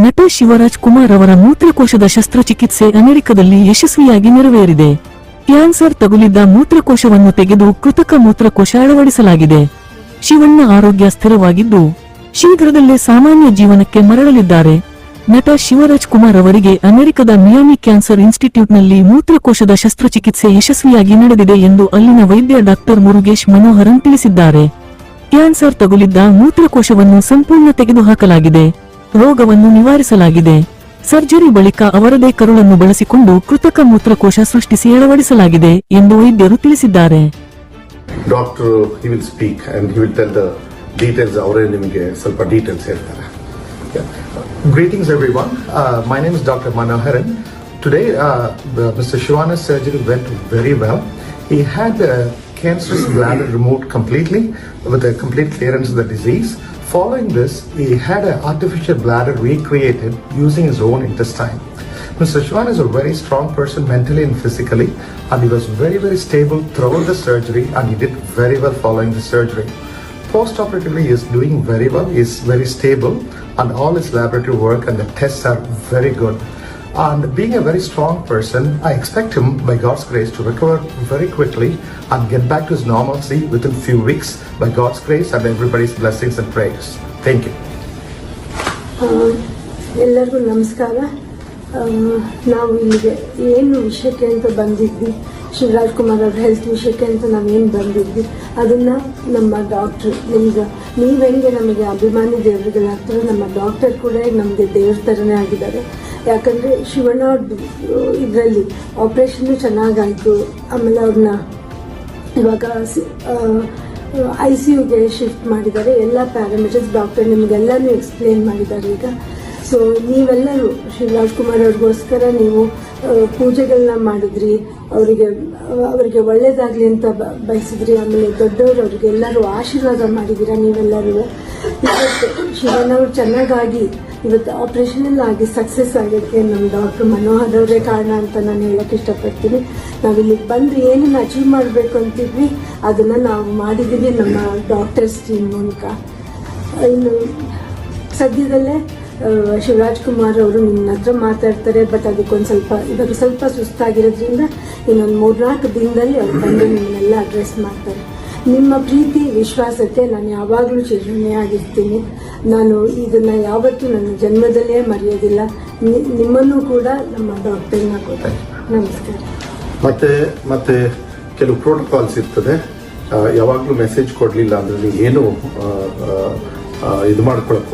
ನಟ ಶಿವರಾಜ್ ಕುಮಾರ್ ಅವರ ಮೂತ್ರಕೋಶದ ಶಸ್ತ್ರಚಿಕಿತ್ಸೆ ಅಮೆರಿಕದಲ್ಲಿ ಯಶಸ್ವಿಯಾಗಿ ನೆರವೇರಿದೆ. ಕ್ಯಾನ್ಸರ್ ತಗುಲಿದ್ದ ಮೂತ್ರಕೋಶವನ್ನು ತೆಗೆದು ಕೃತಕ ಮೂತ್ರಕೋಶ ಅಳವಡಿಸಲಾಗಿದೆ. ಶಿವಣ್ಣ ಆರೋಗ್ಯ ಸ್ಥಿರವಾಗಿದ್ದು ಶೀಘ್ರದಲ್ಲೇ ಸಾಮಾನ್ಯ ಜೀವನಕ್ಕೆ ಮರಳಲಿದ್ದಾರೆ. ನಟ ಶಿವರಾಜ್ ಕುಮಾರ್ ಅವರಿಗೆ ಅಮೆರಿಕದ ಮಿಯಾಮಿ ಕ್ಯಾನ್ಸರ್ ಇನ್ಸ್ಟಿಟ್ಯೂಟ್ನಲ್ಲಿ ಮೂತ್ರಕೋಶದ ಶಸ್ತ್ರಚಿಕಿತ್ಸೆ ಯಶಸ್ವಿಯಾಗಿ ನಡೆದಿದೆ ಎಂದು ಅಲ್ಲಿನ ವೈದ್ಯ ಡಾಕ್ಟರ್ ಮುರುಗೇಶ್ ಮನೋಹರನ್ ತಿಳಿಸಿದ್ದಾರೆ. ಕ್ಯಾನ್ಸರ್ ತಗುಲಿದ್ದ ಮೂತ್ರಕೋಶವನ್ನು ಸಂಪೂರ್ಣ ತೆಗೆದುಹಾಕಲಾಗಿದೆ. ರೋಗವನ್ನು ನಿವಾರಿಸಲಾಗಿದೆ. ಸರ್ಜರಿ ಬಳಿಕ ಅವರದೇ ಕರುಳನ್ನು ಬಳಸಿಕೊಂಡು ಕೃತಕ ಮೂತ್ರಕೋಶ ಸೃಷ್ಟಿಸಿ ಅಳವಡಿಸಲಾಗಿದೆ ಎಂದು ವೈದ್ಯರು ತಿಳಿಸಿದ್ದಾರೆ. Doctor he will speak and he will tell the details. ಅವರೇ ನಿಮಗೆ ಸ್ವಲ್ಪ ಡೀಟೇಲ್ಸ್ ಹೇಳ್ತಾರೆ. Greetings everyone. My name is Dr. Manoharan. Today Mr. Shivana's surgery went very well. He had cancerous bladder removed completely with a complete clearance of the disease. Following this, he had an artificial bladder recreated using his own intestine. Mr. Shivana is a very strong person mentally and physically, and he was very stable throughout the surgery, and he did very well following the surgery. Post-operatively, he is doing very well. He is very stable, and all his laboratory work and the tests are very good. And being a very strong person, I expect him, by God's grace, to recover very quickly and get back to his normalcy within few weeks, by God's grace and everybody's blessings and prayers. Thank you. ಎಲ್ಲರಿಗೂ ನಮಸ್ಕಾರ. ನಾವು ಇಲ್ಲಿಗೆ ಏನು ವಿಷಯಕ್ಕೆ ಅಂತ ಬಂದಿದ್ವಿ, ಶಿವರಾಜ್ ಕುಮಾರ್ ಅವ್ರ health ವಿಷಯಕ್ಕೆ ಅಂತ ನಾವೇನು ಬಂದಿದ್ವಿ ಅದನ್ನು ನಮ್ಮ ಡಾಕ್ಟ್ರು, ನೀವು ಹೆಂಗೆ ನಮಗೆ ಅಭಿಮಾನಿ ದೇವರುಗಳಾಗ್ತಾರೆ, ನಮ್ಮ ಡಾಕ್ಟರ್ ಕೂಡ ನಮಗೆ ದೇವ್ರ ಥರನೇ ಆಗಿದ್ದಾರೆ. ಯಾಕಂದರೆ ಶಿವಣ್ಣ ಇದರಲ್ಲಿ ಆಪ್ರೇಷನ್ನು ಚೆನ್ನಾಗಾಯಿತು. ಆಮೇಲೆ ಅವ್ರನ್ನ ಇವಾಗ ICUಗೆ ಶಿಫ್ಟ್ ಮಾಡಿದ್ದಾರೆ. ಎಲ್ಲ ಪ್ಯಾರಾಮೀಟರ್ಸ್ ಡಾಕ್ಟರ್ ನಿಮಗೆಲ್ಲನೂ ಎಕ್ಸ್ಪ್ಲೇನ್ ಮಾಡಿದ್ದಾರೆ ಈಗ. ಸೊ ನೀವೆಲ್ಲರೂ ಶಿವರಾಜ್ ಕುಮಾರ್ ಅವ್ರಿಗೋಸ್ಕರ ನೀವು ಪೂಜೆಗಳನ್ನ ಮಾಡಿದ್ರಿ, ಅವರಿಗೆ ಒಳ್ಳೇದಾಗಲಿ ಅಂತ ಬಯಸಿದ್ರಿ. ಆಮೇಲೆ ದೊಡ್ಡವರು ಅವ್ರಿಗೆಲ್ಲರೂ ಆಶೀರ್ವಾದ ಮಾಡಿದ್ದೀರಾ ನೀವೆಲ್ಲರೂ. ಇವತ್ತು ಶಿವಣ್ಣ ಅವ್ರು ಚೆನ್ನಾಗಾಗಿ ಇವತ್ತು ಆಪರೇಷನಲ್ಲಿ ಆಗಿ ಸಕ್ಸಸ್ ಆಗೋಕ್ಕೆ ನಮ್ಮ ಡಾಕ್ಟರ್ ಮನೋಹರ್ ಅವರೇ ಕಾರಣ ಅಂತ ನಾನು ಹೇಳಕ್ಕೆ ಇಷ್ಟಪಡ್ತೀನಿ. ನಾವಿಲ್ಲಿಗೆ ಬಂದು ಏನನ್ನು ಅಚೀವ್ ಮಾಡಬೇಕು ಅಂತಿದ್ವಿ ಅದನ್ನು ನಾವು ಮಾಡಿದ್ದೀವಿ ನಮ್ಮ ಡಾಕ್ಟರ್ಸ್ ಟೀಮ್ ಮೂಲಕ. ಇನ್ನು ಸದ್ಯದಲ್ಲೇ ಶಿವರಾಜ್ ಕುಮಾರ್ ಅವರು ನಿಮ್ಮ ಹತ್ರ ಮಾತಾಡ್ತಾರೆ. ಬಟ್ ಇವಾಗ ಸ್ವಲ್ಪ ಸುಸ್ತಾಗಿರೋದ್ರಿಂದ ಇನ್ನೊಂದು 3-4 ದಿನದಲ್ಲಿ ಅವ್ರು ಬಂದು ನಿಮ್ಮನ್ನೆಲ್ಲ ಅಡ್ರೆಸ್ ಮಾಡ್ತಾರೆ. ನಿಮ್ಮ ಪ್ರೀತಿ ವಿಶ್ವಾಸಕ್ಕೆ ನಾನು ಯಾವಾಗಲೂ ಚಿರಋಣಿಯಾಗಿರ್ತೀನಿ. ನಾನು ಇದನ್ನು ಯಾವತ್ತೂ ನನ್ನ ಜನ್ಮದಲ್ಲೇ ಮರೆಯೋದಿಲ್ಲ. ನಿಮ್ಮನ್ನು ಕೂಡ ನಮ್ಮ ಡಾಕ್ಟರ್ನ ಕೊಡ್ತಾರೆ. ನಮಸ್ಕಾರ. ಮತ್ತೆ ಕೆಲವು ಪ್ರೋಟೋಕಾಲ್ಸ್ ಇರ್ತದೆ. ಯಾವಾಗಲೂ ಮೆಸೇಜ್ ಕೊಡಲಿಲ್ಲ ಅಂದ್ರೆ ಏನು ಇದು ಮಾಡ್ಕೊಳಕ್ಕೆ